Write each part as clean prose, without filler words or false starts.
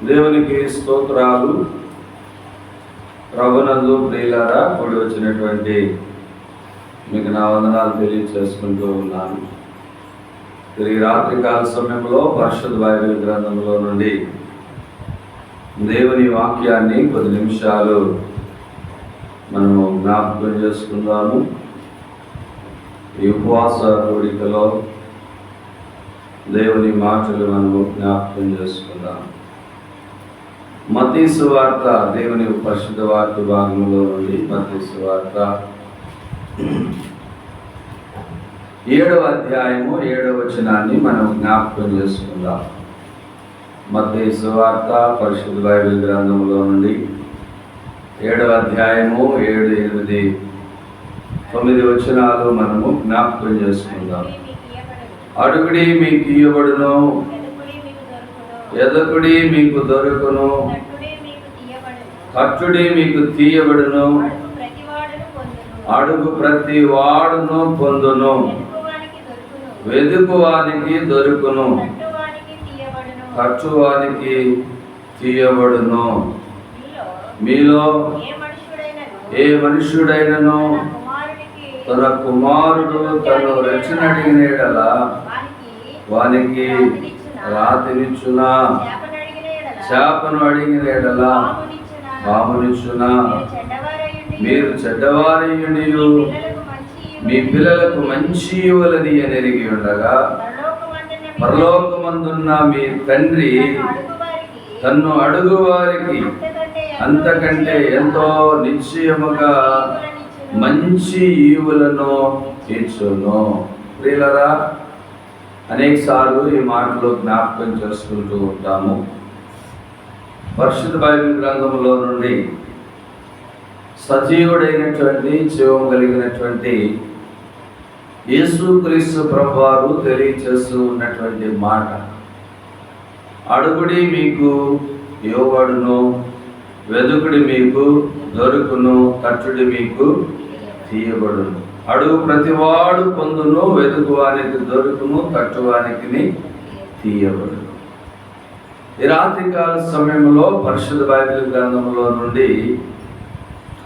దేవునికి స్తోత్రాలు. ప్రభునందు ప్రియులారా, కూడి వచ్చినటువంటి మీకు నా వందనాలు తెలియచేసుకుంటూ ఉన్నాను. తిరిగి రాత్రికాల సమయంలో పరిశుద్ధ బైబిల్ గ్రంథంలో నుండి దేవుని వాక్యాన్ని కొద్ది నిమిషాలు మనము జ్ఞాపకం చేసుకుందాము. ఈ ఉపవాస కూడికలో దేవుని మాటలు మనము జ్ఞాపకం చేసుకుందాం. మత్తయి సువార్త, దేవుని పరిశుద్ధ వార్త భాగంలో నుండి మత్తయి సువార్త 7వ అధ్యాయము 7వ వచనాన్ని మనం జ్ఞాపకం చేసుకుందాం. మత్తయి సువార్త పరిశుద్ధ బైబిల్ గ్రంథంలో నుండి 7వ అధ్యాయము 7, 8, 9 వచనాలు మనము జ్ఞాపకం చేసుకుందాం. అడుగుడి మీకు ఇయ్యబడును, ఎదకుడి మీకు దొరుకును, తట్టుడి మీకు తీయబడును, అడుగు ప్రతి వాడును పొందును, వెదుకువానికి దొరుకును, తట్టువానికి తీయబడును. మీలో ఏ మనుష్యుడైనను తన కుమారుడు తను రక్షణ అడిగిన యెడల వానికి రాతినిచ్చునా, చేపను అడిగిన యెడల పామునిచ్చునా? మీరు చెడ్డవారయుండి మీ పిల్లలకు మంచి ఇవ్వలని ఎరిగి ఉండగా పరలోకమందున్న మీ తండ్రి తన్ను అడుగు వారికి అంతకంటే ఎంతో నిశ్చయముగా మంచి ఈవులను తీర్చును. ప్రియులారా, అనేక సార్లు ఈ మాటలు జ్ఞాపకం చేసుకుంటూ ఉంటాము. పరిశుద్ధ బైబిల్ గ్రంథంలో నుండి సజీవుడైనటువంటి జీవం కలిగినటువంటి యేసుక్రీస్తు ప్రభువారు తెలియచేస్తూ ఉన్నటువంటి మాట, అడుగుడి మీకు ఇవ్వబడును, వెదుకుడి మీకు దొరుకును, తట్టుడి మీకు తీయబడును. అడుగు ప్రతివాడు పొందును, వెదుకువానికి దొరుకును, తట్టువానికి తీయబడును. ఈ రాత్రికాల సమయంలో పరిశుద్ధ బైబిల్ గ్రంథంలో నుండి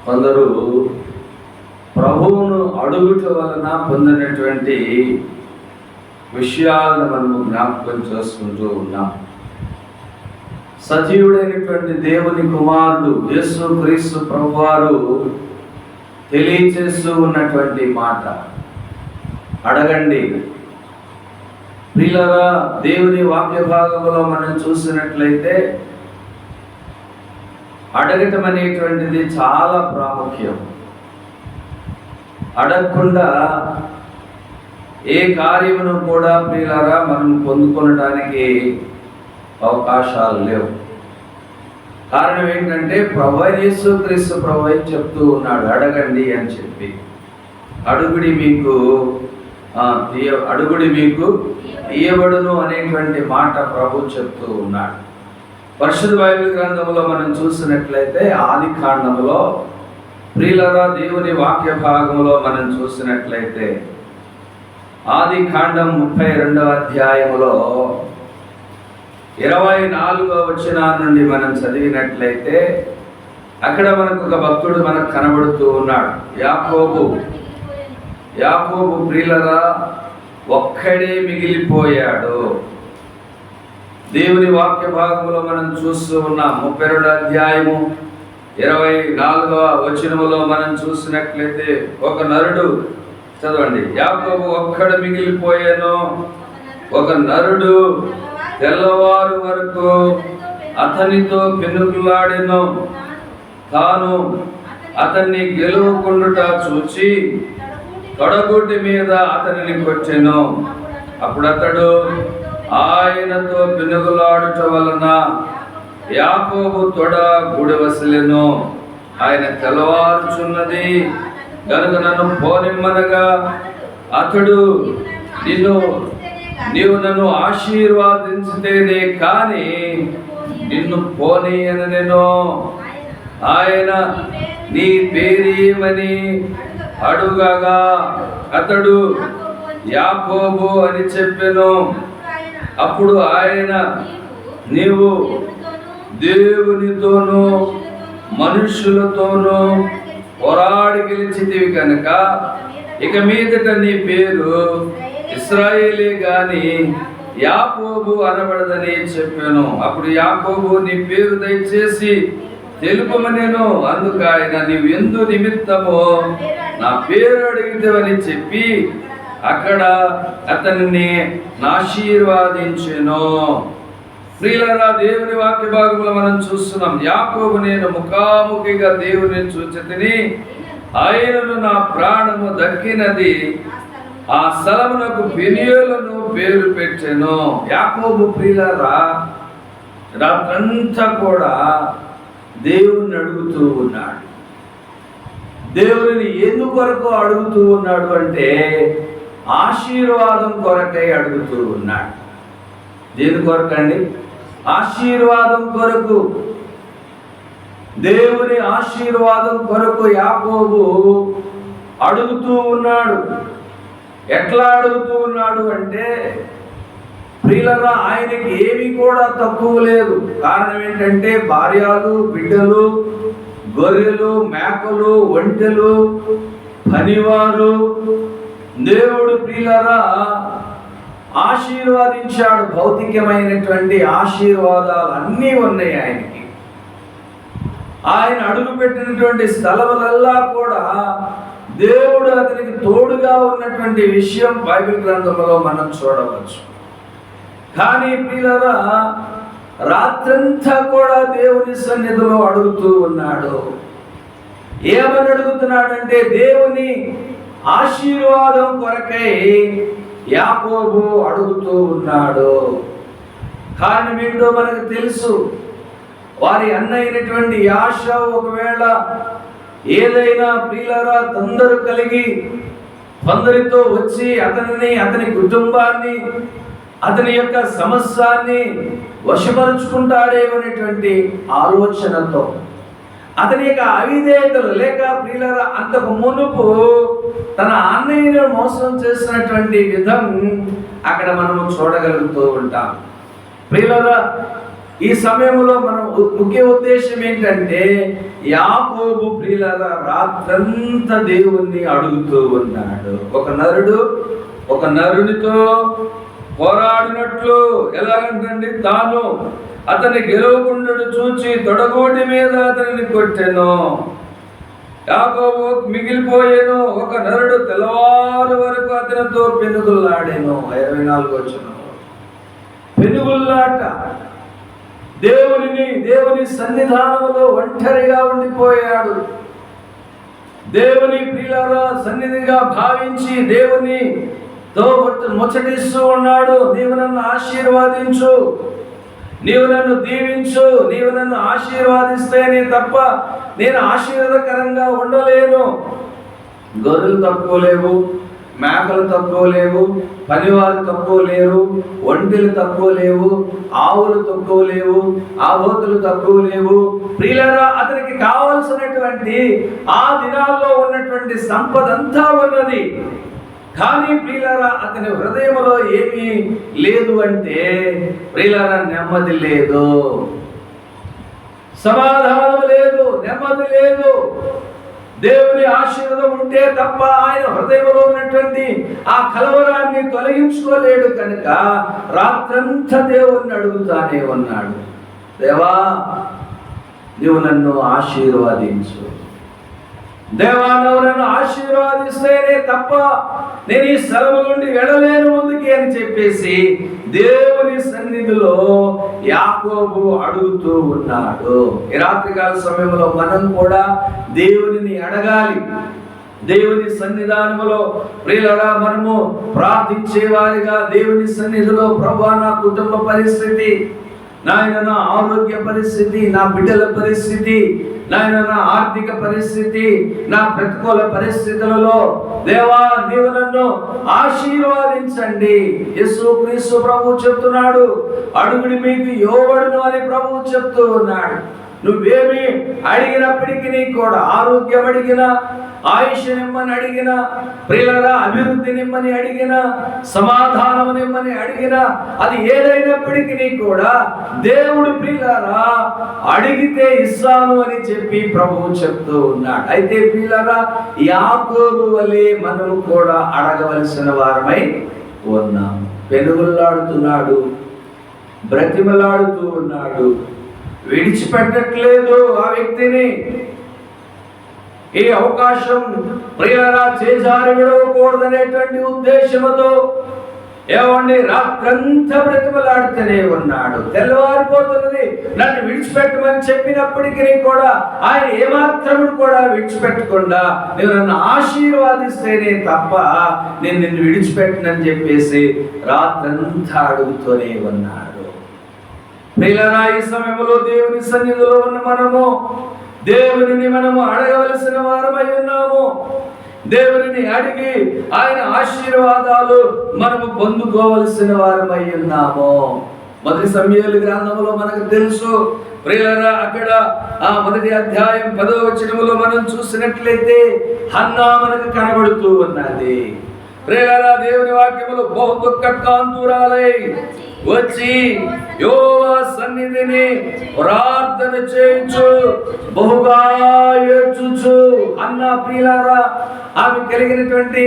కొందరు ప్రభువును అడుగుట వలన పొందినటువంటి విషయాలను మనము జ్ఞాపకం చేసుకుంటూ ఉన్నాం. సజీవుడైనటువంటి దేవుని కుమారుడు యేసుక్రీస్తు ప్రభువారు తెలియచేస్తూ ఉన్నటువంటి మాట, అడగండి. ప్రియులారా, దేవుని వాక్య భాగంలో మనం చూసినట్లయితే అడగటం అనేటువంటిది చాలా ప్రాముఖ్యం. అడగకుండా ఏ కార్యమును కూడా ప్రియులారా మనం పొందుకొనడానికి అవకాశాలు లేవు. కారణం ఏంటంటే ప్రభువైన యేసుక్రీస్తు ప్రభువే చెప్తూ ఉన్నాడు, అడగండి అని చెప్పి. అడుగుడి మీకు తీయబడును అనేటువంటి మాట ప్రభు చెప్తూ ఉన్నాడు. పరిశుద్ధ బైబిల్ గ్రంథంలో మనం చూసినట్లయితే ఆది కాండంలో ప్రియులారా, దేవుని వాక్య భాగంలో మనం చూసినట్లయితే ఆది కాండం 32వ అధ్యాయములో 24వ వచనం నుండి మనం చదివినట్లయితే అక్కడ మనకు ఒక భక్తుడు మనకు కనబడుతూ ఉన్నాడు. యాకోబు ప్రియులారా ఒక్కడే మిగిలిపోయాడు. దేవుని వాక్య భాగంలో మనం చూస్తూ ఉన్నాం. 32వ అధ్యాయము 24వ వచనములో మనం చూసినట్లయితే ఒక నరుడు, చదవండి, యాకోబు ఒక్కడు మిగిలిపోయాను, ఒక నరుడు తెల్లవారు వరకు అతనితో పెనుగులాడెను, తాను అతన్ని గెలువకుండుట చూచి తొడగొడ్డి మీద అతనిని కొట్టెను. అప్పుడు అతడు ఆయనతో పెనుగులాడుట వలన యాకోబు తొడ గుడివసలెను. ఆయన తెల్లవారుచున్నది గనుక నన్ను పోనిమ్మనగా అతడు, నీవు నన్ను ఆశీర్వాదించితేనే కానీ నిన్ను పోనీయనెను. ఆయన నీ పేరేమని అడుగగా అతడు యాకోబు అని చెప్పెను. అప్పుడు ఆయన నీవు దేవునితోనూ మనుషులతోనూ పోరాడి గెలిచితివి కనుక ఇక మీదట నీ పేరు ఇశ్రాయేలే గాని యాకోబు అనబడదని చెప్పాను. అప్పుడు యాకోబు నీ పేరు దయచేసి తెలుపమనెను. అందుకు ఆయన నీవు ఎందు నిమిత్తమో నా పేరు అడిగితేవని చెప్పి అక్కడ అతనిని ఆశీర్వాదించెను. ప్రియులారా, దేవుని వాక్య భాగంలో మనం చూస్తున్నాం. యాకోబు నేను ముఖాముఖిగా దేవుని చూచితిని, ఆయనను నా ప్రాణము దక్కినది, ఆ స్థలమునకు పెనియేలును పేరు పెట్టెను. యాకోబు ప్రియులారా రాత్రంతా కూడా దేవుణ్ణి అడుగుతూ ఉన్నాడు. దేవుని ఎందుకొరకు అడుగుతూ ఉన్నాడు అంటే ఆశీర్వాదం కొరకై అడుగుతూ ఉన్నాడు. దేని కొరకండి? ఆశీర్వాదం కొరకు. దేవుని ఆశీర్వాదం కొరకు యాకోబు అడుగుతూ ఉన్నాడు. ఎట్లా అడుగుతూ ఉన్నాడు అంటే ప్రియులరా, ఆయనకి ఏమీ కూడా తక్కువ లేదు. కారణం ఏంటంటే భార్యలు, బిడ్డలు, గొర్రెలు, మేకలు, ఒంటెలు, పనివారు. దేవుడు ప్రియులరా ఆశీర్వాదించాడు. భౌతికమైనటువంటి ఆశీర్వాదాలు అన్నీ ఉన్నాయి ఆయనకి. ఆయన అడుగుపెట్టినటువంటి స్థలములల్లా కూడా దేవుడు అతనికి తోడుగా ఉన్నటువంటి విషయం బైబిల్ గ్రంథంలో మనం చూడవచ్చు. కానీ ప్రియులారా రాత్రంతా కూడా దేవుని సన్నిధిలో అడుగుతూ ఉన్నాడు. ఏమని అడుగుతున్నాడంటే దేవుని ఆశీర్వాదం కొరకై యాకోబు అడుగుతూ ఉన్నాడు. కారణం ఏంటో మనకు తెలుసు. వారి అన్నైనటువంటి యాషావు ఒకవేళ ఏదైనా ప్రియులారా తొందర కలిగి కొందరితో వచ్చి అతని కుటుంబాన్ని, అతని యొక్క సమస్యాన్ని వశపరుచుకుంటాడేమనేటువంటి ఆలోచనతో అతని యొక్క అవిధేయతలు లేక ప్రియులారా అంతకు మునుపు తన అన్నయ్యను మోసం చేసినటువంటి విధం అక్కడ మనము చూడగలుగుతూ ఉంటాం. ప్రియులారా ఈ సమయంలో మనం ముఖ్య ఉద్దేశం ఏంటంటే యాకోబు ప్రియులారా రాత్రంతా దేవుణ్ణి అడుగుతూ ఉన్నాడు. ఒక నరునితో పోరాడినట్లు. ఎలాగంటండి, తాను అతని గెలవకుండడు చూచి తొడగోటి మీద అతనిని కొట్టెను. యాకోబు మిగిలిపోయాను. ఒక నరుడు తెల్లవారు వరకు అతనితో పెనుగుల్లాడాను. 24 వచనం. పెనుగుల్లాట. దేవుని సన్నిధానంలో ఒంటరిగా ఉండిపోయాడు. దేవుని ప్రియులారా సన్నిధిగా భావించి దేవునితో ముచ్చటిస్తూ ఉన్నాడు. నీవు నన్ను ఆశీర్వాదించు, నీవు నన్ను దీవించు, నీవు నన్ను ఆశీర్వాదిస్తేనే తప్ప నేను ఆశీర్వాదకరంగా ఉండలేను. గొర్రెలు తక్కువ లేవు, మేకలు తక్కువ లేవు, పనివారు తక్కువ లేరు, ఒంటెలు తక్కువ లేవు, ఆవులు తక్కువ లేవు, ఆబోతులు తక్కువ లేవు. ప్రియులారా అతనికి కావలసినటువంటి ఆ దినాల్లో ఉన్నటువంటి సంపద అంతా ఉన్నది. కానీ ప్రియులారా అతని హృదయంలో ఏమీ లేదు అంటే ప్రియులారా నెమ్మది లేదు, సమాధానం లేదు, నెమ్మది లేదు. దేవుని ఆశీర్వాదం ఉంటే తప్ప ఆయన హృదయంలో ఉన్నటువంటి ఆ కలవరాన్ని తొలగించుకోలేడు. కనుక రాత్రంతా దేవుణ్ణి అడుగుతానే ఉన్నాడు. దేవా నీవు నన్ను ఆశీర్వాదించు, దేవా నువ్వు నన్ను ఆశీర్వాదిస్తేనే తప్ప నేను ఈ స్థలము నుండి వెళ్ళలేను ముందుకి అని చెప్పేసి దేవుని సన్నిధిలో యాకోబు అడుగుతూ ఉన్నాడు. ఈ రాత్రికాల సమయంలో మనం కూడా దేవునిని అడగాలి. దేవుని సన్నిధానంలో ప్రియులారా మనము ప్రార్థించే వారిగా దేవుని సన్నిధిలో ప్రభువా నా కుటుంబ పరిస్థితి, నాయన నా ఆరోగ్య పరిస్థితి, నా బిడ్డల పరిస్థితి, నాయన నా ఆర్థిక పరిస్థితి, నా ప్రతికూల పరిస్థితులలో దేవా నీవు నన్ను ఆశీర్వాదించండి. యేసుక్రీస్తు ప్రభువు చెప్తున్నాడు, అడుగుడి మీకు ఇవ్వబడును అని ప్రభువు చెప్తూ ఉన్నాడు. నువ్వేమి అడిగినప్పటికీ కూడా, ఆరోగ్యం అడిగినా, ఆయుష్ నిమ్మని అడిగినా, ప్రియులారా అభివృద్ధి నిమ్మని అడిగినా, సమాధానం నిమ్మని అడిగినా, అది ఏదైనప్పటికీ కూడా దేవుడు ప్రియులారా అడిగితే ఇస్తాను అని చెప్పి ప్రభువు చెప్తూ ఉన్నాడు. అయితే ప్రియులారా యాకోబు వలె మనము కూడా అడగవలసిన వారమై ఉన్నాము. పెనుగులాడుతున్నాడు, బ్రతిమలాడుతూ ఉన్నాడు, విడిచిపెట్టట్లేదు ఆ వ్యక్తిని. ఈ అవకాశం ప్రియులారా చేజారి విడవకూడదనేటువంటి ఉద్దేశంతో ఏమండి రాత్రంతా బ్రతిమలాడుతూనే ఉన్నాడు. తెల్లవారిపోతున్నది, నన్ను విడిచిపెట్టమని చెప్పినప్పటికీ కూడా ఆయన ఏమాత్రము కూడా విడిచిపెట్టకుండా, నేను నన్ను ఆశీర్వాదిస్తేనే తప్ప నేను నిన్ను విడిచిపెట్టనని చెప్పేసి రాత్రంతా అడుగుతూనే ఉన్నాడు. ప్రియులారా ఈ సమయంలో దేవుని సన్నిధిలో ఉన్న మనము దేవునిని మనము అడగవలసిన వారమై ఉన్నాము. దేవునిని అడిగి ఆయన ఆశీర్వాదాలు మనము పొందుకోవలసిన వారమై ఉన్నాము. మొదటి సమూయేలు గ్రంథంలో మనకు తెలుసు ప్రియులారా, అక్కడ ఆ మొదటి అధ్యాయం 10వ వచనములో మనం చూసినట్లయితే హన్నా మనకు కనబడుతూ ఉన్నది. ప్రియులారా దేవుని వాక్యములో బహు దుఃఖకాంతురాలై వచ్చి యెహోవా సన్నిధిని ప్రార్థన చేయించు, బహుగా ఏడ్చుచు. అన్న ప్రియులారా ఆమె కలిగినటువంటి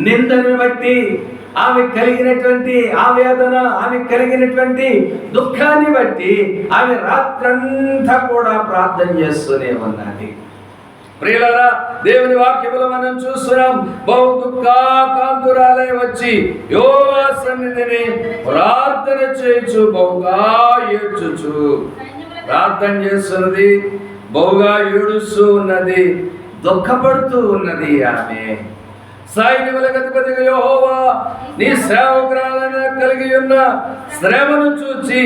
నిందను బట్టి, ఆమె కలిగినటువంటి ఆవేదన, ఆమె కలిగినటువంటి దుఃఖాన్ని బట్టి ఆమె రాత్రంతా కూడా ప్రార్థన చేస్తూనే ఉన్నది. ప్రియులారా దేవుని వాక్యములో మనం చూస్తున్నాం, బహు దుఃఖాకాంతురాలై వచ్చి యెహోవా సన్నిధిని ప్రార్థన చేయించు, బహుగా ఏడ్చుచు. ప్రార్థన చేస్తున్నది, బహుగా ఏడుస్తూ ఉన్నది, దుఃఖపడుతూ ఉన్నది. ఆమె సైన్యములకు అధిపతిగా యెహోవా నీ సేవకురాలను కలిగి ఉన్న శ్రమను చూచి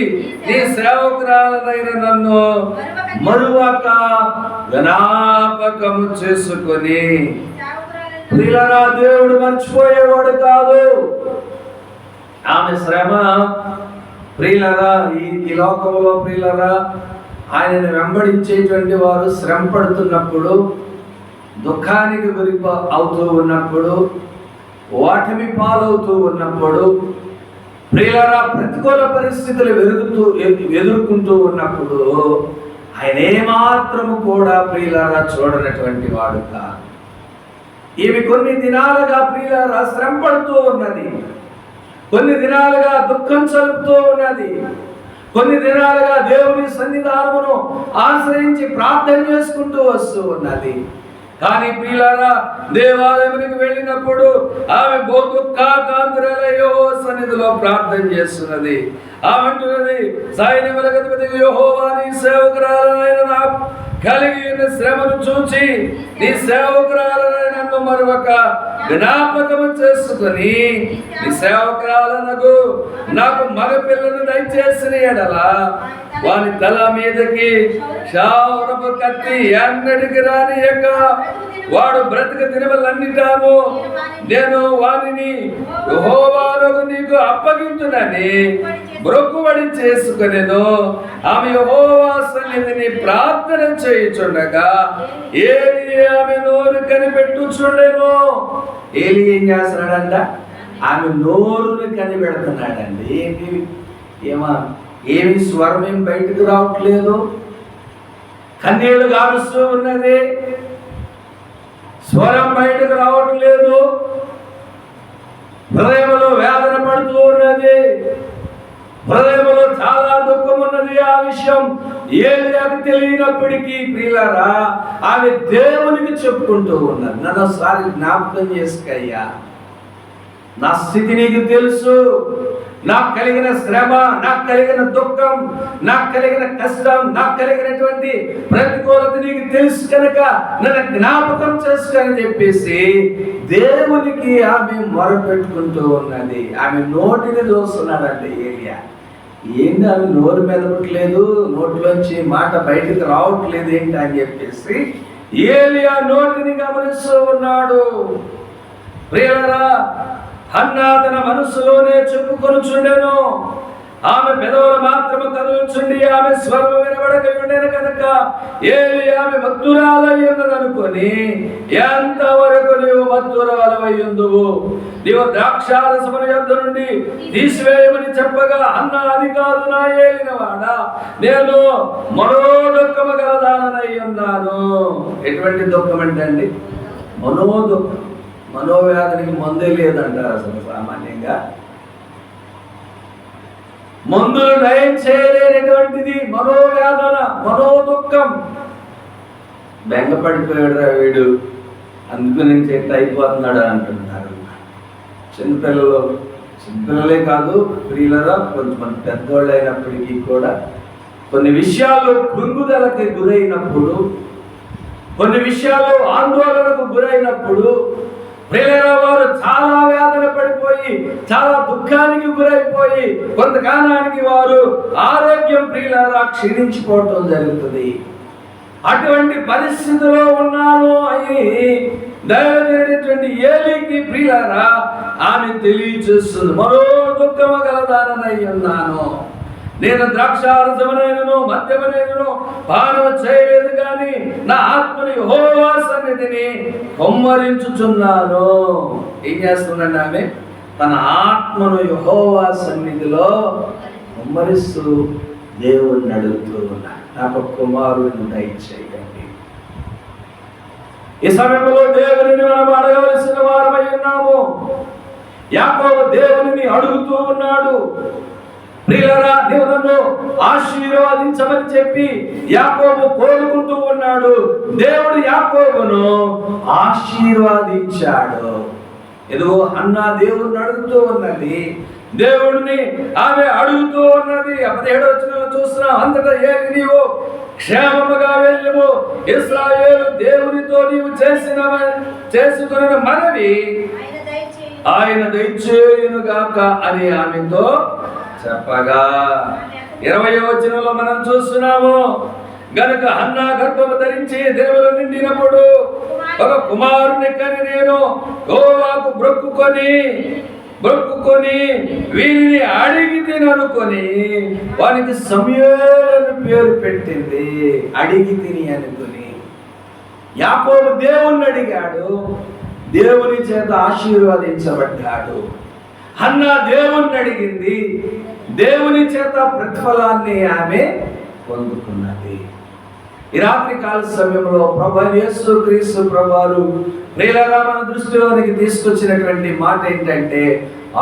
నీ సేవకురాలనైన నన్ను మరువక జ్ఞాపకము చేసుకొని. ప్రియులారా దేవుడు మర్చిపోయేవాడు కాదు. ఆమె శ్రమ ప్రియులారా ఈ లోకంలో ప్రియులారా ఆయనను వెంబడించేటువంటి వారు శ్రమ పడుతున్నప్పుడు, దుఃఖానికి గురి అవుతూ ఉన్నప్పుడు, ఓటమి పాలవుతూ ఉన్నప్పుడు, ప్రియులారా ప్రతికూల పరిస్థితులు ఎదుర్కొంటూ ఉన్నప్పుడు ఆయన ఏమాత్రము కూడా ప్రియులారా చూడనటువంటి వాడు కాదు. ఇవి కొన్ని దినాలుగా ప్రియులారా శ్రమ పడుతూ ఉన్నది, కొన్ని దినాలుగా దుఃఖం చలుపుతూ ఉన్నది, కొన్ని దినాలుగా దేవుని సన్నిధానమును ఆశ్రయించి ప్రార్థన చేసుకుంటూ వస్తూ ఉన్నది. కానీ ప్రియులారా దేవాలయానికి వెళ్ళినప్పుడు ఆమె బహు దుఃఖాకాంతురాలై యెహోవా సన్నిధిలో ప్రార్థన చేస్తున్నది. ఆమె అంటున్నది, సైన్యములకు అధిపతిగా యెహోవా నీ సేవకురాలనైన నాకు కలిగి ఉన్న శ్రమను చూచి నీ సేవకురాలనైన నన్ను మరొక జ్ఞాపకము చేసుకొని నీ సేవకురాలనకు నాకు మగ పిల్లను దయచేసిన ఎడల వాని తల మీదకి క్షౌరపు కత్తి ఎన్నటికి రానియక వాడు బ్రతిక దినములన్నిటాను నేను వానిని యెహోవాకు నీకు అప్పగించునని మొక్కుబడి చేసుకొనెను. ఆమె యెహోవా సన్నిధిని ప్రార్థన చేయుచుండగా ఏలీ ఆమె నోరు కనిపెట్టుచుండెను. ఏలీ ఏం చేస్తున్నాడంట? ఆమె నోరుని కనిపెడుతున్నాడండి. ఏమి స్వరం ఏం బయటకు రావట్లేదు, కన్నీళ్లు గారుస్తూ ఉన్నది, స్వరం బయటకు రావట్లేదు, హృదయంలో వేదన పడుతూ ఉన్నది, హృదయంలో చాలా దుఃఖం ఉన్నది. ఆ విషయం ఏలియాకు తెలియనప్పటికీ ప్రియులారా ఆమె దేవునికి చెప్పుకుంటూ ఉన్నది. నన్ను ఒకసారి జ్ఞాపకం చేసుకయ్యా, నా స్థితి నీకు తెలుసు, నాకు కలిగిన శ్రమ, నాకు కలిగిన దుఃఖం, నాకు కలిగిన కష్టం, నాకు కలిగినటువంటి ప్రతికూలత నీకు తెలుసు కనుక నన్ను జ్ఞాపకం చేసుకొని చెప్పేసి దేవునికి ఆమె మొరపెట్టుకుంటూ ఉన్నది. ఆమె నోటిని దోస్తున్నాడండి ఏలియా. ఏంటి ఆమె నోరు మెదపట్లేదు, నోట్లోంచి మాట బయటకు రావట్లేదు ఏంటి అని చెప్పేసి ఏలియా నోటిని గమనిస్తూ ఉన్నాడు. ప్రియులారా హన్నా తన మనసులోనే చెప్పుకొనుచుండెను, ఆమె పెదవులు మాత్రము కదులుచుండి ఆమె స్వరము వినబడక ఉండేను కనుక ఏలి ఆమె మత్తురాలై ఉన్నదనుకొని, ఎంతవరకు నీవు మత్తురాలవై ఉందువు? నీవు ద్రాక్షారసమును యొద్ద నుండి తీసివేయమని చెప్పగా, అన్న అది కాదు నా ఏలినవాడా, నేను మనోదుఃఖము గలదాననై ఉన్నాను. ఎటువంటి దుఃఖం అంటే అండి? మనోదుఃఖం. మనోవ్యాధికి మందే లేదంటారు అసలు సామాన్యంగా. మందులు నయం చేయలేనటువంటిది మనోవేదన, మనోదుఃఖం. బెంగపడిపోయాడు రా వీడు, అందుకు నేను చెట్టు అయిపోతున్నాడు అంటున్నారు. చిన్నపిల్లలే కాదు ప్రియులరా, కొంతమంది పెద్దోళ్ళు అయినప్పటికీ కూడా కొన్ని విషయాల్లో కృంగుదలకి గురైనప్పుడు, కొన్ని విషయాల్లో ఆందోళనకు గురైనప్పుడు ప్రియులరా వారు చాలా వేదన పడిపోయి, చాలా దుఃఖానికి గురైపోయి, కొంతకాలానికి వారు ఆరోగ్యం ప్రియులరా క్షీణించిపోవటం జరుగుతుంది. అటువంటి పరిస్థితిలో ఉన్నాను అని దైవజనుడైనటువంటి ఏలీకి ప్రియులరా ఆమె తెలియజేస్తుంది, మరో దుఃఖము గలదాననై ఉన్నాను. నేను ద్రాక్షారసమునైనను మద్యమునైనను పానము చేయలేదు, కానీ నా ఆత్మని యెహోవా సన్నిధిని కుమ్మరించుచున్నాను. ఏం చేస్తుందండి ఆమె? తన ఆత్మను యెహోవా సన్నిధిలో కుమ్మరిస్తూ దేవుణ్ణి అడుగుతూ ఉన్నాడు, నాకు కుమారుని దయచేయండి. ఈ సమయంలో దేవుని మనం అడగవలసిన వారమై ఉన్నాము. యాకోబు దేవుని అడుగుతూ ఉన్నాడు, ప్రియులరా నీవు నన్ను ఆశీర్వదించమని చెప్పి యాకోబు కోరుకుంటూ ఉన్నాడు. దేవుడు యాకోబును ఆశీర్వదించాడు. ఎదుగో అన్న దేవుడిని అడుగుతూ ఉన్నది, దేవుడిని ఆమె అడుగుతూ ఉన్నది. 17వ వచనంలో చూస్తున్నాం, అంతటా ఏలి నీవు క్షేమముగా వెళ్ళము, ఇశ్రాయేలు దేవునితో నీవు చేసుకున్న మనవి ఆయన దయచేయునుగాక అని ఆమెతో చెప్పగా, 20వ వచనంలో మనం చూస్తున్నాము, గనుక హన్నా గర్భము ధరించి దినములు నిండినప్పుడు ఒక కుమారుని కని నేను యెహోవాకు బ్రొక్కుకొని వీరిని అడిగి తిననుకొని వానికి సమూయేలు పేరు పెట్టింది. అడిగి తిని అనుకొని యాకోబు దేవుణ్ణి అడిగాడు, దేవుని చేత ఆశీర్వదించబడ్డాడు. హన్నా దేవుణ్ణి అడిగింది, దేవుని చేత ప్రతిఫలాన్ని ఆమె పొందుకున్నది. ఈ రాత్రి కాల సమయంలో ప్రభువైన యేసుక్రీస్తు ప్రభువారు ప్రియులరా మన దృష్టిలోనికి తీసుకొచ్చినటువంటి మాట ఏంటంటే,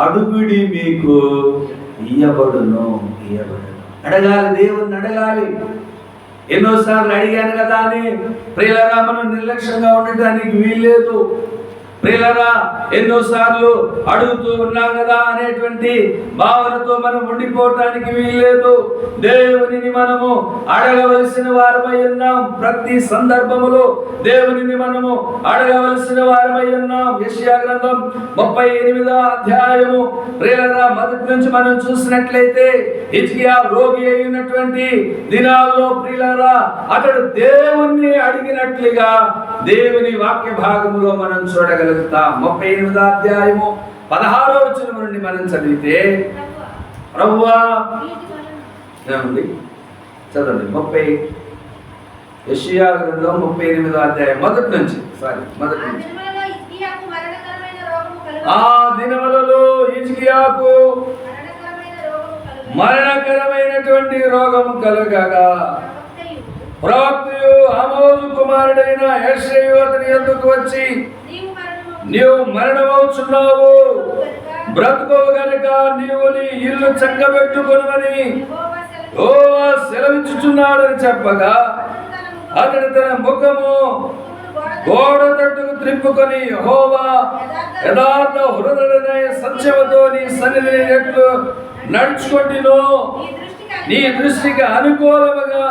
అడుగుడి మీకు ఇయ్యబడును. అడగాలి, దేవుణ్ణి అడగాలి. ఎన్నోసార్లు అడిగాను కదా అని ప్రియులరా మనం నిర్లక్ష్యంగా ఉండటానికి వీల్లేదు. ప్రియులరా ఎన్నోసార్లు అడుగుతూ ఉన్నాం కదా అనేటువంటి భావనతో మనం ఉండిపోవటానికి వీల్లేదు. దేవునిని మనము అడగవలసిన వారమై ఉన్నాం. ప్రతి సందర్భములో దేవునిని మనము అడగవలసిన వారమై ఉన్నాం. యెషయా గ్రంథం 38వ అధ్యాయము ప్రియులరా మొదటి నుంచి మనం చూసినట్లయితే, హిజ్కియా రోగి అయినటువంటి దినాల్లో ప్రియులరా అతడు దేవుణ్ణి అడిగినట్లుగా దేవుని వాక్య భాగములో మనం చూడగలం. 38వ అధ్యాయము 16వ వచనం నుండి మనం చదివితే, ప్రభువా ఏమండి చదవండి. యెషయా గ్రంథం 38వ అధ్యాయం మొదటి నుంచి. ఆ దినములలో హిజ్కియాకు మరణకరమైనటువంటి రోగము కలుగగా ప్రవక్తయు ఆమోజు కుమారుడైన యెషయా అతని యొద్దకు వచ్చి, నీవు మరణమవుచున్నావు, బ్రతుకోవు గనుక నీవు నీ ఇల్లు చక్కబెట్టుకొనుమని యెహోవా సెలవిచ్చుచున్నాడని చెప్పగా, అతడు తన ముఖము గోడ తట్టుకు త్రిప్పుకొని, యెహోవా యథార్థ హృదయుడైన సత్యముతో నీ సన్నిధిని ఎట్లు నడుచుకొంటినో, నీ దృష్టికి అనుకూలముగా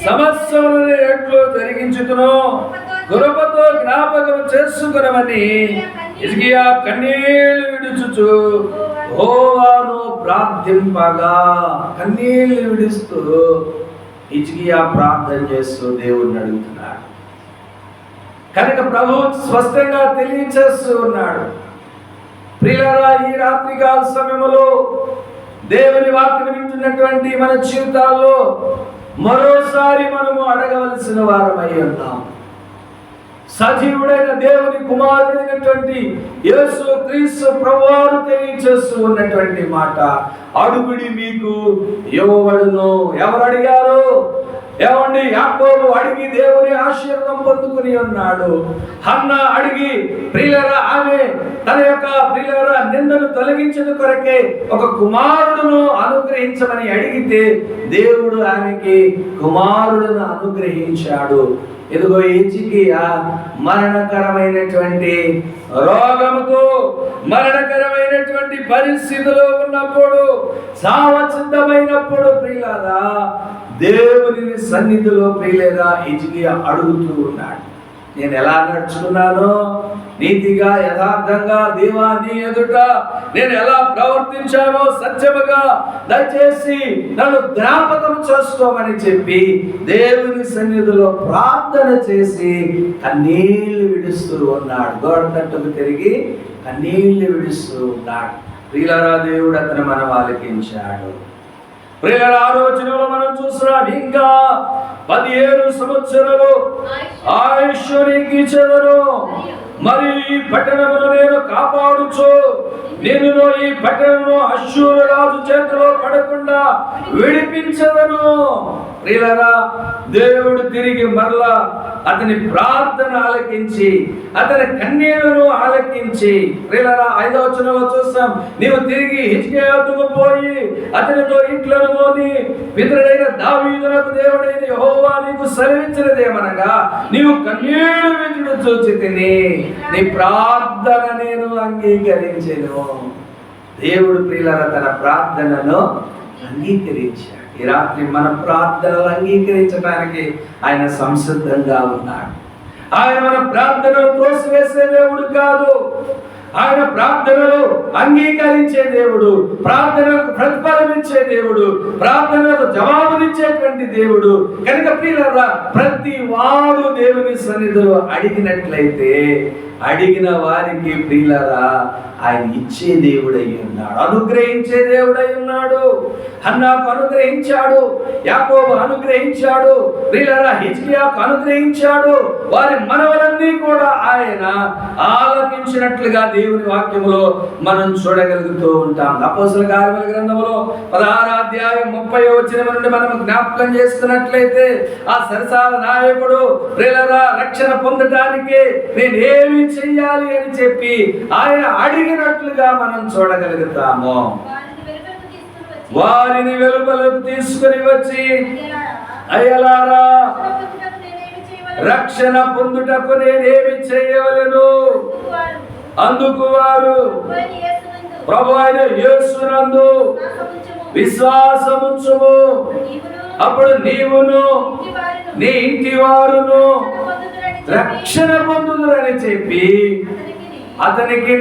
సమస్యలను ఎట్లు జరిగించుతునో కృపతో జ్ఞాపకం చేసుకునమని హిజ్కియా కన్నీళ్లు విడుచుచు యెహోవాను ప్రార్థింపగా, కన్నీళ్లు విడుస్తూ హిజ్కియా ప్రార్థన చేస్తూ దేవుణ్ణి అడుగుతున్నాడు. కనుక ప్రభు స్పష్టంగా తెలియచేస్తూ ఉన్నాడు, ప్రియులారా ఈ రాత్రికాల సమయంలో దేవుని వాక్యం వింటున్నటువంటి మన జీవితాల్లో మరోసారి మనము అడగవలసిన వారమై ఉన్నాం. సజీవుడైన దేవుని కుమారుడైనటువంటి యేసు క్రీస్తు ప్రభువారు తెలియజేస్తూ ఉన్నటువంటి మాట, అడుగుడి మీకు ఇవ్వబడును. ఎవరు అడిగారు? ఏమండి? యాకోబు అడిగి దేవుని ఆశీర్వాదం పొందుకుని ఉన్నాడు. హన్న అడిగి ప్రియులారా ఆమె తన యొక్క ప్రియులారా నిందను తొలగించిన కొరకే ఒక కుమారుడును అనుగ్రహించమని అడిగితే దేవుడు ఆమెకి కుమారుడును అనుగ్రహించాడు. ఇదిగో హిజ్కియా మరణకరమైనటువంటి రోగముతో మరణకరమైనటువంటి పరిస్థితిలో ఉన్నప్పుడు, సావసిద్ధమైనప్పుడు ప్రియులారా దేవుని సన్నిధిలో ప్రియులారా హిజ్కియా అడుగుతూ ఉన్నాడు, నేను ఎలా నడుచుకున్నానో నీతిగా యథార్థంగా దేవా నీ ఎదుట నేను ఎలా ప్రవర్తించానో సత్యముగా దయచేసి నన్ను జ్ఞాపకం చేసుకోమని చెప్పి దేవుని సన్నిధిలో ప్రార్థన చేసి కన్నీళ్లు విడుస్తూ ఉన్నాడు. గోడ తట్టుకు తిరిగి కన్నీళ్లు విడుస్తూ ఉన్నాడు. ప్రియులారా దేవుడు అతను మనం ఆలకించాడు. ప్రియులారా ఆలోచనలో మనం చూస్తున్నాం, ఇంకా 17 సంవత్సరాలు ఆయుష్షు నీకు ఇచ్చెదను, మరి ఈ పట్టణమును నేను కాపాడుచు నిన్ను ఈ పట్టణమును అష్షూరు రాజు చేతిలో పడకుండా విడిపించదను. ప్రియులారా దేవుడు తిరిగి మరలా అతని ప్రార్థన ఆలకించి అతని కన్నీళ్లను ఆలకించి, ప్రియులారా 5వ వచనంలో చూస్తాం, నీవు తిరిగి హిజ్కియాకు పోయి అతనితో ఇంట్లోను నీ పితరుడైన దావీదునకు దేవుడైన యెహోవా నీకు సెలవిచ్చినదేమనగా, నీవు కన్నీళ్లు విడుచుట చూచి తిని నీ ప్రార్థన నేను అంగీకరించెను. దేవుడు ప్రియులారా తన ప్రార్థనను అంగీకరించాడు. ఈ రాత్రి మన ప్రార్థనలు అంగీకరించడానికి ఆయన సంసిద్ధంగా ఉన్నాడు. ఆయన మన ప్రార్థనలు తోసివేసే దేవుడు కాదు, ఆయన ప్రార్థనలు అంగీకరించే దేవుడు, ప్రార్థనకు ప్రతిఫలం ఇచ్చే దేవుడు, ప్రార్థనలకు జవాబునిచ్చేటువంటి దేవుడు. కనుక ప్రియులారా ప్రతి వాడు దేవుని సన్నిధిలో అడిగినట్లయితే అడిగిన వారికి ప్రియులారా ఆయన ఇచ్చే దేవుడై ఉన్నాడు, అనుగ్రహించే దేవుడై ఉన్నాడు. హన్నాకు అనుగ్రహించాడు, యాకోబు అనుగ్రహించాడు, ప్రియులారా హిజ్కియాకు అనుగ్రహించాడు. వారి మనవలన్నీ కూడా ఆయన ఆలకించినట్లుగా దేవుని వాక్యములో మనం చూడగలుగుతూ ఉంటాం. అపోస్తలుల కార్యముల గ్రంథములో 16వ అధ్యాయం 30వ వచనం నుండి మనం జ్ఞాపకం చేసుకున్నట్లయితే, ఆ సరసాల నాయకుడు ప్రియులారా రక్షణ పొందడానికి నేను ఏమి చెయ్యాలి అని చెప్పి ఆయన అడిగినట్లుగా మనం చూడగలుగుతాము. వారిని వెలుపలకు తీసుకుని వచ్చి, అయ్యలారా రక్షణ పొందుటకు నేనేమి చేయవలెను? అందుకు వారు ప్రభు అయిన యేసునందు విశ్వాసముంచుము, అప్పుడు నీవును నీ ఇంటి వారును రక్షణ పొందుదురని చెప్పి అతనికి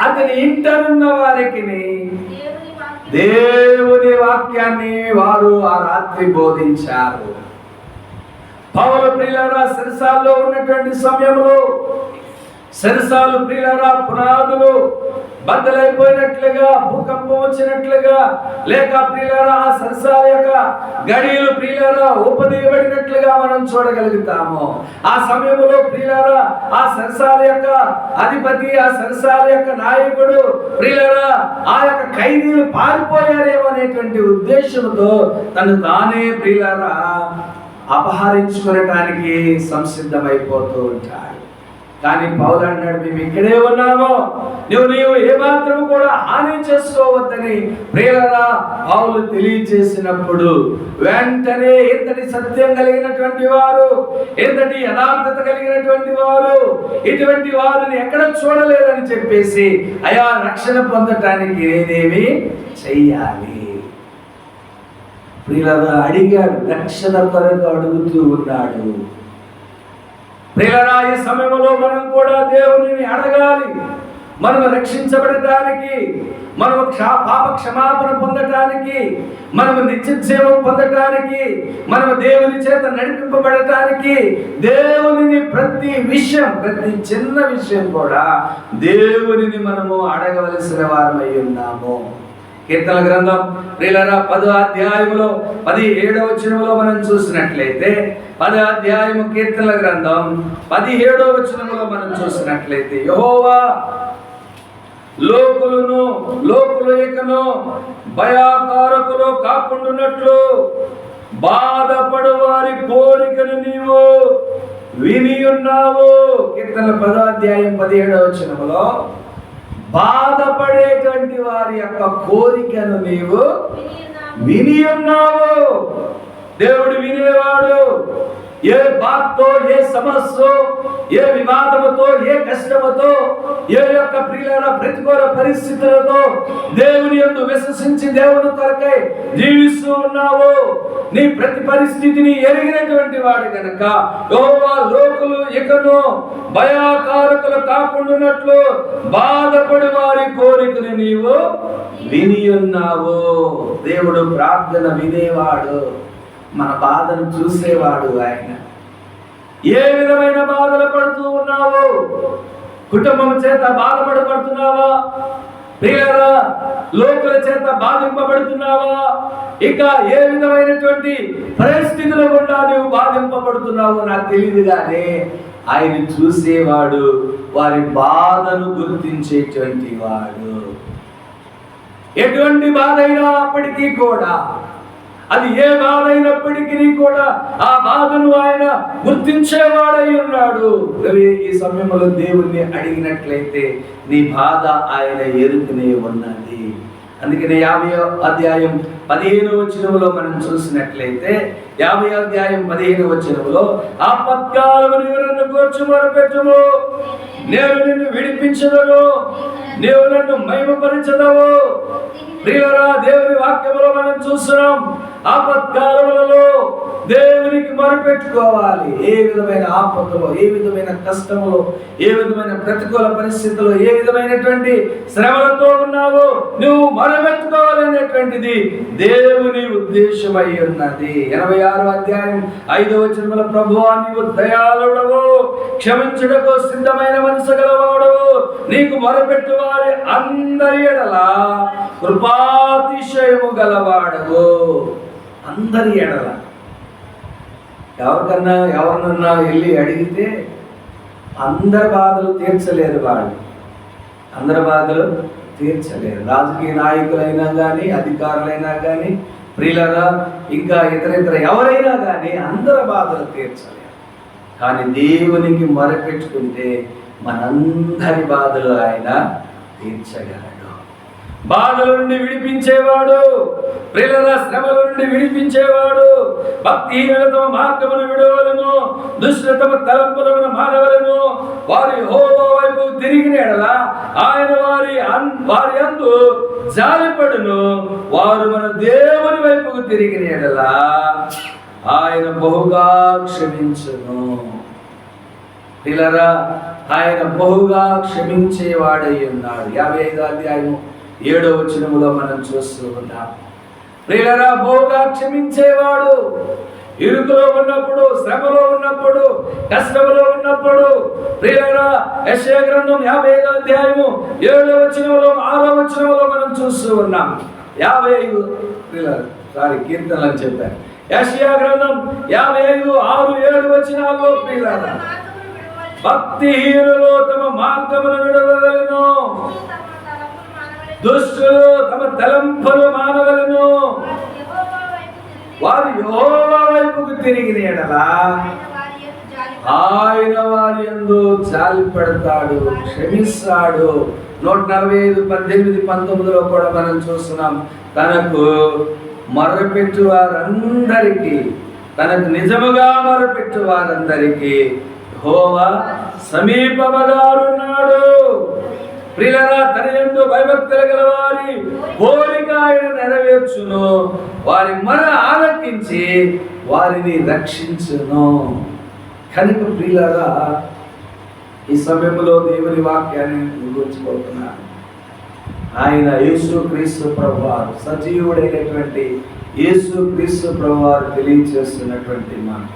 అతని ఇంటనున్న వారికి దేవుని వాక్యాన్ని వారు ఆ రాత్రి బోధించారు. పౌలు ప్రియులారా సిరసాల్లో ఉన్నటువంటి సమయంలో సిరసాలు ప్రియులారా పునాదులు బద్దలైపోయినట్లుగా, భూకంపం వచ్చినట్లుగా, లేక ప్రియులారా ఆ సరసాల యొక్క గడియలు ప్రియులారా ఉపదీయబడినట్లుగా మనం చూడగలుగుతాము. ఆ సమయంలో ప్రియులారా ఆ సరసాల యొక్క అధిపతి, ఆ సరసాల యొక్క నాయకుడు ప్రియులారా ఆ యొక్క ఖైదీలు పారిపోయారేమో అనేటువంటి ఉద్దేశంతో తను తానే ప్రియులారా అపహరించుకోవడానికి సంసిద్ధమైపోతూ ఉంటాడు. కానీ పౌలు అన్నాడు, మేము ఇక్కడే ఉన్నామో, నీవు ఏమాత్రం కూడా హాని చేసుకోవద్దని ప్రియులారా పౌలు తెలియజేసినప్పుడు వెంటనే ఇంతటి సత్యం కలిగినటువంటి వారు, ఇంతటి యథార్థత కలిగినటువంటి వారు, ఇటువంటి వారిని ఎక్కడ చూడలేదని చెప్పేసి, అయా రక్షణ పొందటానికి నేనేమి చెయ్యాలి? ప్రియులారా అడిగాడు, రక్షణ కొరకు అడుగుతూ ఉన్నాడు. ప్రియులారా ఈ సమయంలో మనం కూడా దేవునిని అడగాలి. మనం రక్షించబడటానికి, మనము పాప క్షమాపణ పొందటానికి, మనము నిత్యజీవం పొందటానికి, మనము దేవుని చేత నడిపింపబడటానికి దేవునిని ప్రతి విషయం, ప్రతి చిన్న విషయం కూడా దేవునిని మనము అడగవలసిన వారమై ఉన్నాము. కీర్తన గ్రంథం ప్రియులారా 10వ అధ్యాయములో 17వ వచనములో మనం చూసినట్లయితే 10వ అధ్యాయము కీర్తన గ్రంథం 17వ వచనములో మనం చూసినట్లయితే యెహోవా లోకులు ఇకను భయాకారకులు కాకుండానట్లు బాధపడు వారి కోరికను నీవు విని ఉన్నావు. కీర్తన 10వ అధ్యాయం 17వ వచనములో బాధపడేటువంటి వారి యొక్క కోరికను నీవు విని ఉన్నావు. దేవుడు వినేవాడు. ఏ బాధతో, ఏ సమస్య, ఏ వివాదముతో, ఏ కష్టముతో, ఏ యొక్క ప్రియుల ప్రతికూల పరిస్థితులతో దేవుని యందు విశ్వసించి దేవుని కొరకై జీవిస్తూ ఉన్నావు. నీ ప్రతి పరిస్థితిని ఎరిగినటువంటి వాడు గనక యెహోవా లోకులు ఇకను భయాకారకులు కాకుండానట్లు బాధపడి వారి కోరికను నీవు విని ఉన్నావు. దేవుడు ప్రార్థన వినేవాడు, మన బాధను చూసేవాడు. ఆయన ఏ విధమైన బాధలు పడుతూ ఉన్నావు? కుటుంబం చేత బాధపడబడుతున్నావా? ప్రియులారా, లోకుల చేత బాధింపబడుతున్నావా? ఇక ఏ విధమైనటువంటి పరిస్థితుల గుండా నువ్వు బాధింపబడుతున్నావో నాకు తెలియదు, కానీ ఆయన చూసేవాడు, వారి బాధను గుర్తించేటువంటి వాడు. ఎటువంటి బాధ అయినా అప్పటికీ కూడా, అది ఏ బాధ అయినప్పటికీ కూడా ఆ బాధను ఆయన గుర్తించేవాడై ఉన్నాడు. ఈ సమయంలో దేవుణ్ణి అడిగినట్లయితే నీ బాధ ఆయన ఎరుకనే ఉన్నది. అందుకనే 50వ అధ్యాయం 15వ వచనములో మనం చూసినట్లయితే 50వ అధ్యాయం 15వ వచనములో ఆపత్కాలమున నన్ను గూర్చి మొరపెట్టుము, నేను నిన్ను విడిపించెదను, నీవు నన్ను మహిమపరచెదవు. ప్రియులారా, దేవుని వాక్యములో మనం చూస్తున్నాం, ఆపత్కాలములలో దేవునికి మొరపెట్టుకోవాలి. ఏ విధమైన ఆపదలో, ఏ విధమైన కష్టములో, ఏ విధమైన ప్రతికూల పరిస్థితుల్లో, ఏ విధమైనటువంటి శ్రమలతో ఉన్నావో నువ్వు మొరపెట్టుకోవాలి అనేటువంటిది దేవుని ఉద్దేశమై ఉన్నది. 86వ అధ్యాయం 5వ వచనములో ప్రభువా నీవు దయాళుడవు, క్షమించుటకు సిద్ధమైన మనసు గలవాడవు, నీకు మొరపెట్టు వారి అందరి ఎడల కృపాతిశయము గలవాడవు. అందరి ఎడల, ఎవరినన్నా వెళ్ళి అడిగితే అందరి బాధలు తీర్చలేరు వాళ్ళు, అందరి బాధలు తీర్చలేరు. రాజకీయ నాయకులైనా కానీ, అధికారులైనా కానీ, ప్రియులరా, ఇంకా ఇతర ఎవరైనా కానీ అందరి బాధలు తీర్చలేరు. కానీ దేవునికి మొరపెట్టుకుంటే మనందరి బాధలు ఆయన తీర్చగలడు. బాధల నుండి విడిపించేవాడు, ప్రియుల శ్రమల నుండి విడిపించేవాడు. భక్తిహీనుల తమ మార్గమును విడవలను, దుష్టుల తమ తలంపులను మానవలను. వారి యెహోవా వైపు తిరిగిన ఎడల ఆయన వారి యందు జాలిపడును. వారు మన దేవుని వైపుకు తిరిగిన ఎడల ఆయన బహుగా క్షమించును. ప్రియులారా, ఆయన బహుగా క్షమించేవాడై ఉన్నాడు. 55వ అధ్యాయం 7వ వచనములో మనం చూస్తూ ఉన్నాం. ప్రియులారా, బహుగా క్షమించేవాడు. ఇరుకులో ఉన్నప్పుడు, శ్రమలో ఉన్నప్పుడు, కష్టంలో ఉన్నప్పుడు, ప్రియులారా, యెషయా గ్రంథం 55వ అధ్యాయము 7వ వచనములో 6వ వచనములో మనం చూస్తూ ఉన్నాం. 55 కీర్తనలు అని చెప్పారు. యెషయా గ్రంథం 55 6 7 వచనాల్లో ప్రియులారా, భక్తిహీనులు తమ మార్గమును విడవలను, దుష్టులు తమ తలంపులు మానవలను. వారు యెహోవా వైపుకు తిరిగిన ఎడల ఆయన వారి యందు జాలిపడతాడు, క్షమిస్తాడు. 145 18 19లో కూడా మనం చూస్తున్నాం. తనకు మొరపెట్టు వారందరికీ, తనకు నిజముగా మొరపెట్టు వారందరికీ యెహోవా సమీపముగా ఉన్నాడు. ప్రియులారా, తన యందు భయభక్తులు గల వారి కోరిక ఆయన నెరవేర్చును, వారి మొర ఆలకించి వారిని రక్షించును. కనుక ప్రియులారా, ఈ సమయంలో దేవుని వాక్యాన్ని గుర్తుకోతున్నాను. ఆయన యేసుక్రీస్తు ప్రభువారు, సజీవుడైనటువంటి యేసుక్రీస్తు ప్రభువారు తెలియజేస్తున్నటువంటి మాట,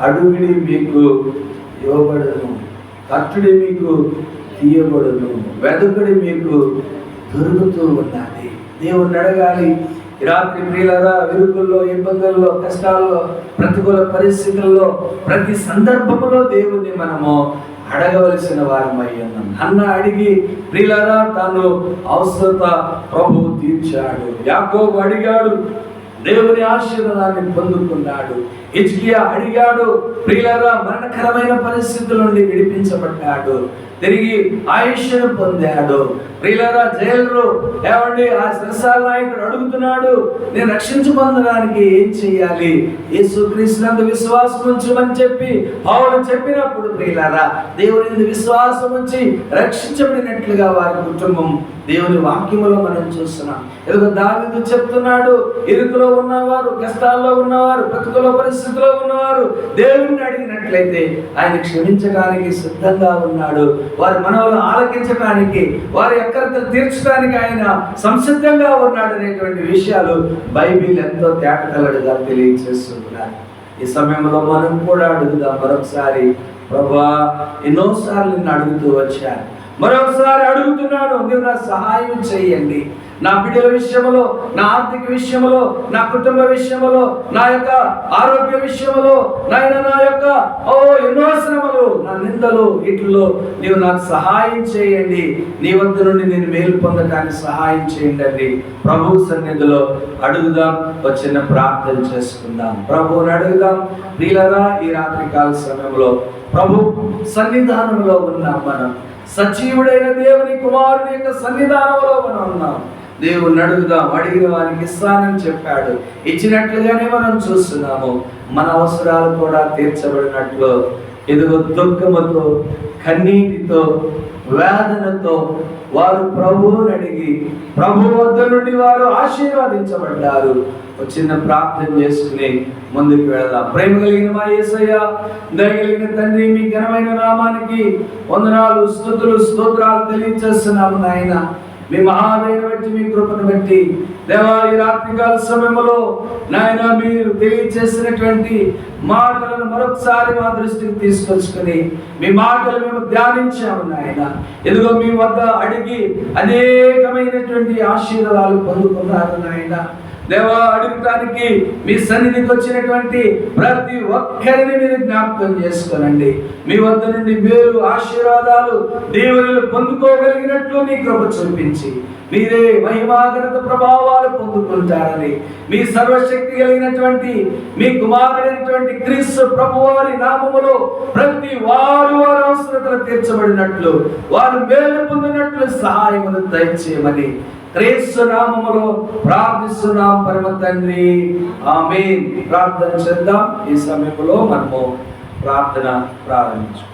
అడుగుడి మీకు ఇవ్వబడును, తట్టుడి మీకు తీయబడును, వెదుకుడి మీకు దొరుకుతూ ఉన్నది. దేవుణ్ణి అడగాలి. ఈ రాత్రి ప్రియులారా, విరుకుల్లో, ఇబ్బందుల్లో, కష్టాల్లో, ప్రతికూల పరిస్థితుల్లో, ప్రతి సందర్భంలో దేవుణ్ణి మనము అడగవలసిన వారమై ఉన్నాం. అన్న అడిగి ప్రియులారా తాను అవసరత ప్రభువు తీర్చాడు. యాకోబు అడిగాడు, దేవుని ఆశీర్వాదాన్ని పొందుకున్నాడు. హిజ్కియా అడిగాడు, ప్రియులారా మరణకరమైన పరిస్థితుల నుండి విడిపించబడ్డాడు, తిరిగి ఆయుష్ను పొందాడు. ప్రియులారా జైలు ఏమండి, ఆ సరసాల నాయకుడు అడుగుతున్నాడు, నేను రక్షించు పొందడానికి ఏం చెయ్యాలి? యేసుక్రీస్తునందు విశ్వాసం ఉంచమని చెప్పి పౌలు చెప్పినప్పుడు ప్రియులారా దేవుని విశ్వాసం ఉంచి రక్షించబడినట్లుగా వారి కుటుంబం దేవుని వాక్యములో మనం చూస్తున్నాం. ఏదో దావీదు చెప్తున్నాడు, ఇరుకులో ఉన్నవారు, కష్టాల్లో ఉన్నవారు, ప్రతికూల పరిస్థితిలో ఉన్నవారు దేవుణ్ణి అడిగినట్లయితే ఆయన క్షమించడానికి సిద్ధంగా ఉన్నాడు. వారి మనవులు ఆలకించడానికి, వారి అక్కరతలు తీర్చడానికి ఆయన సంసిద్ధంగా ఉన్నాడు అనేటువంటి విషయాలు బైబిల్ ఎంతో తేటతెల్లడిగా తెలియజేస్తున్నారు. ఈ సమయంలో మనం కూడా అడుగుదాం మరొకసారి, ప్రభువా ఎన్నోసార్లు నిన్ను అడుగుతూ వచ్చాను, మరొకసారి అడుగుతున్నాను, నువ్వు నా సహాయం చేయండి. నా బిడ్డల విషయంలో, నా ఆర్థిక విషయంలో, నా కుటుంబ విషయంలో, నా యొక్క ఆరోగ్య విషయంలో, నా యొక్క ఎన్నో శ్రమలు, నా నిందలు, వీటిల్లో నీవు నాకు సహాయం చేయండి. నీ వద్ద నుండి నేను మేలు పొందడానికి సహాయం చేయండి అండి. ప్రభు సన్నిధిలో అడుగుదాం, వచ్చిన ప్రార్థన చేసుకుందాం, ప్రభువుని అడుగుదాం. ప్రియులారా ఈ రాత్రికాల సమయంలో ప్రభు సన్నిధానంలో ఉన్నాం. మనం సజీవుడైన దేవుని కుమారుని యొక్క సన్నిధానంలో మనం ఉన్నాం. దేవుణ్ణి అడుగుదాం, అడిగిన వారికి ఇస్తానని చెప్పాడు. ఇచ్చినట్లుగానే మనం చూస్తున్నాము. మన అవసరాలు కూడా తీర్చబడినట్లు ఎదుగు దుఃఖముతో, కన్నీటితో, వేదనతో వారు ప్రభువుని అడిగి ప్రభు వద్ద నుండి వారు ఆశీర్వదించబడ్డారు. చిన్న ప్రార్థన చేసుకుని ముందుకు వెళదాం. ప్రేమ కలిగిన మా యేసయ్య, దయగలిగిన తండ్రి, మీ ఘనమైన నామానికి వందనాలు, స్తుతులు, స్తోత్రాలు తెలియజేస్తున్నాము నాయన. మీ మహాదయను బట్టి, మీ కృపను బట్టి దేవా ఈ రాత్రికాల సమయంలో నాయన మీరు తెలియజేసినటువంటి మాటలను మరొకసారి మా దృష్టికి తీసుకొచ్చుకొని మీ మాటలు మేము ధ్యానించాము నాయన. ఎదుగో మీ వద్ద అడిగి అనేకమైనటువంటి ఆశీర్వాదాలు పొందుకున్నారు నాయన. దేవా అడుగుతానికి మీ సన్నిధికి వచ్చినటువంటి ప్రతి ఒక్కరిని మీరు జ్ఞాపకం చేసుకోనండి. మీ వద్ద నుండి మేలు, ఆశీర్వాదాలు, దీవెనలు పొందుకోగలిగినట్లు నీ కృప చూపించి మీరే మహిమాఘనత ప్రభావాలు పొందుకుంటారని, మీ సర్వశక్తి కలిగినటువంటి మీ కుమారుడైనటువంటి క్రీస్తు ప్రభువారి నామములో ప్రతి వారు వారి అవసరతలు తీర్చబడినట్లు, వారు మేలు పొందినట్లు సహాయమును దయచేయమని క్రీస్తు నామములో ప్రార్థిస్తున్నాం పరమ తండ్రి, ఆమేన్. ప్రార్థన చేద్దాం. ఈ సమయంలో మనము ప్రార్థన ప్రారంభించాం.